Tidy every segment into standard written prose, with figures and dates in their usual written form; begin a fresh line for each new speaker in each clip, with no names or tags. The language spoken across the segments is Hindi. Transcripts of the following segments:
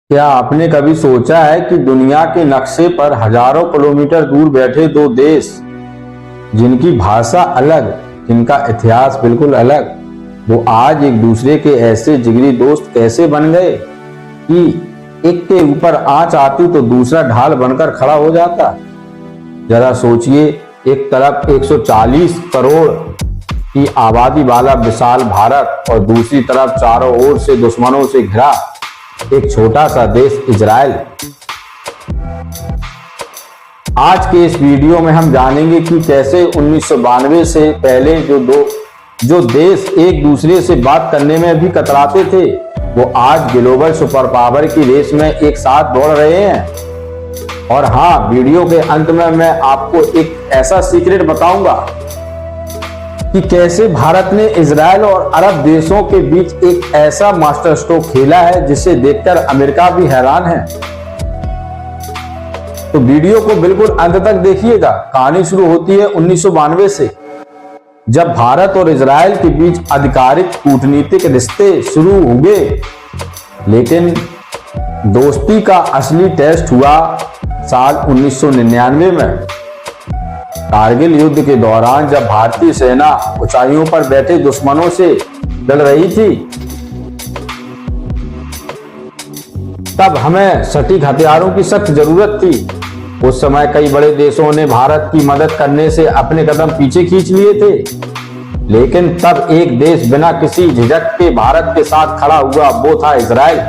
क्या आपने कभी सोचा है कि दुनिया के नक्शे पर हजारों किलोमीटर दूर बैठे दो देश, जिनकी भाषा अलग, जिनका इतिहास बिल्कुल अलग, वो आज एक दूसरे के ऐसे जिगरी दोस्त कैसे बन गए कि एक के ऊपर आंच आती तो दूसरा ढाल बनकर खड़ा हो जाता। जरा सोचिए, एक तरफ 140 करोड़ की आबादी वाला विशाल भारत और दूसरी तरफ चारों ओर से दुश्मनों से घिरा एक छोटा सा देश इजराइल। आज के इस वीडियो में हम जानेंगे कि कैसे 1992 से पहले जो देश एक दूसरे से बात करने में भी कतराते थे, वो आज ग्लोबल सुपर पावर की रेस में एक साथ दौड़ रहे हैं। और हाँ, वीडियो के अंत में मैं आपको एक ऐसा सीक्रेट बताऊंगा कि कैसे भारत ने इजराइल और अरब देशों के बीच एक ऐसा मास्टर स्ट्रोक खेला है जिसे देखकर अमेरिका भी हैरान है। तो वीडियो को बिल्कुल अंत तक देखिएगा। कहानी शुरू होती है 1992 से, जब भारत और इजराइल के बीच आधिकारिक कूटनीतिक रिश्ते शुरू हुए। लेकिन दोस्ती का असली टेस्ट हुआ साल 1999 में, कारगिल युद्ध के दौरान, जब भारतीय सेना ऊंचाइयों पर बैठे दुश्मनों से लड़ रही थी। तब हमें सटीक हथियारों की सख्त जरूरत थी। उस समय कई बड़े देशों ने भारत की मदद करने से अपने कदम पीछे खींच लिए थे, लेकिन तब एक देश बिना किसी झिझक के भारत के साथ खड़ा हुआ, वो था इजराइल।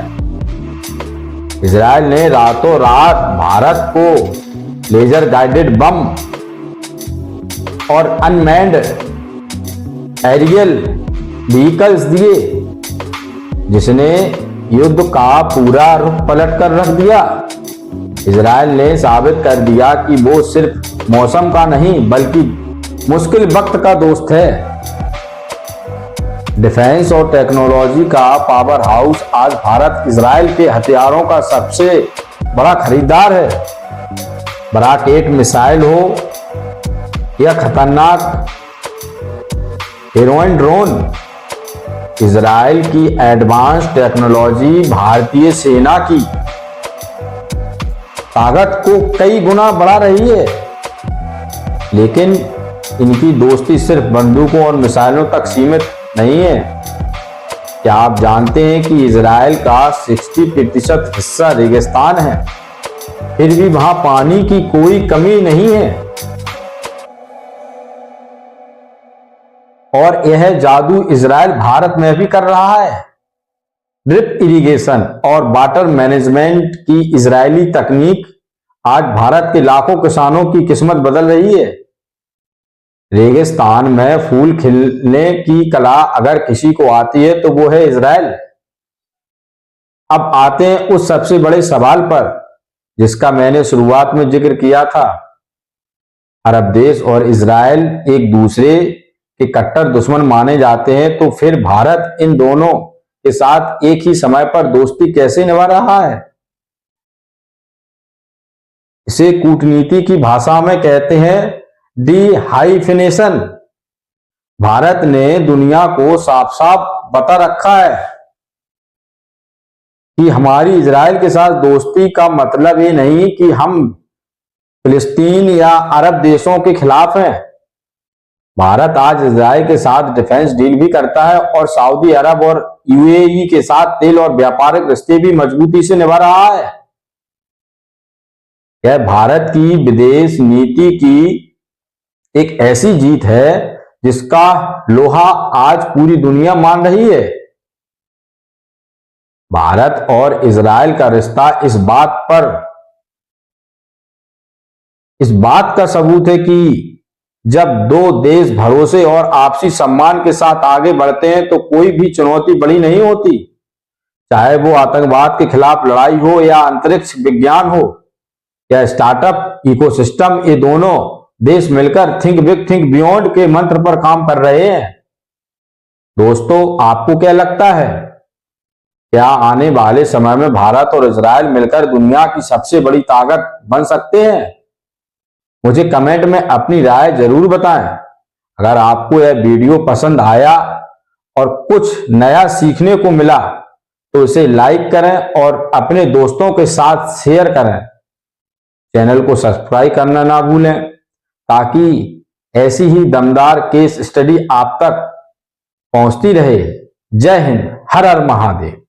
इजराइल ने रातों रात भारत को लेजर गाइडेड बम और अनमैन्ड एरियल व्हीकल्स दिए, जिसने युद्ध का पूरा रुख पलट कर रख दिया। इजराइल ने साबित कर दिया कि वो सिर्फ मौसम का नहीं बल्कि मुश्किल वक्त का दोस्त है। डिफेंस और टेक्नोलॉजी का पावर हाउस आज भारत इजराइल के हथियारों का सबसे बड़ा खरीदार है। बराक 8 मिसाइल हो या खतरनाक हेरोइन ड्रोन, इजराइल की एडवांस टेक्नोलॉजी भारतीय सेना की ताकत को कई गुना बढ़ा रही है। लेकिन इनकी दोस्ती सिर्फ बंदूकों और मिसाइलों तक सीमित नहीं है। क्या आप जानते हैं कि इजराइल का 60% हिस्सा रेगिस्तान है, फिर भी वहां पानी की कोई कमी नहीं है। और यह जादू इजराइल भारत में भी कर रहा है। ड्रिप इरिगेशन और वाटर मैनेजमेंट की इजरायली तकनीक आज भारत के लाखों किसानों की किस्मत बदल रही है। रेगिस्तान में फूल खिलने की कला अगर किसी को आती है तो वो है इजराइल। अब आते हैं उस सबसे बड़े सवाल पर जिसका मैंने शुरुआत में जिक्र किया था। अरब देश और इजराइल एक दूसरे के कट्टर दुश्मन माने जाते हैं, तो फिर भारत इन दोनों के साथ एक ही समय पर दोस्ती कैसे निभा रहा है? इसे कूटनीति की भाषा में कहते हैं डिहाइफिनेशन। भारत ने दुनिया को साफ साफ बता रखा है कि हमारी इजराइल के साथ दोस्ती का मतलब ये नहीं कि हम फिलिस्तीन या अरब देशों के खिलाफ हैं। भारत आज इजराइल के साथ डिफेंस डील भी करता है और सऊदी अरब और यूएई के साथ तेल और व्यापारिक रिश्ते भी मजबूती से निभा रहा है। यह भारत की विदेश नीति की एक ऐसी जीत है जिसका लोहा आज पूरी दुनिया मान रही है। भारत और इजराइल का रिश्ता इस बात का सबूत है कि जब दो देश भरोसे और आपसी सम्मान के साथ आगे बढ़ते हैं तो कोई भी चुनौती बड़ी नहीं होती। चाहे वो आतंकवाद के खिलाफ लड़ाई हो या अंतरिक्ष विज्ञान हो या स्टार्टअप इकोसिस्टम, ये दोनों देश मिलकर थिंक बिग थिंक बियॉन्ड के मंत्र पर काम कर रहे हैं। दोस्तों, आपको क्या लगता है? क्या आने वाले समय में भारत और इजराइल मिलकर दुनिया की सबसे बड़ी ताकत बन सकते हैं? मुझे कमेंट में अपनी राय जरूर बताएं। अगर आपको यह वीडियो पसंद आया और कुछ नया सीखने को मिला तो इसे लाइक करें और अपने दोस्तों के साथ शेयर करें। चैनल को सब्सक्राइब करना ना भूलें ताकि ऐसी ही दमदार केस स्टडी आप तक पहुंचती रहे। जय हिंद, हर हर महादेव।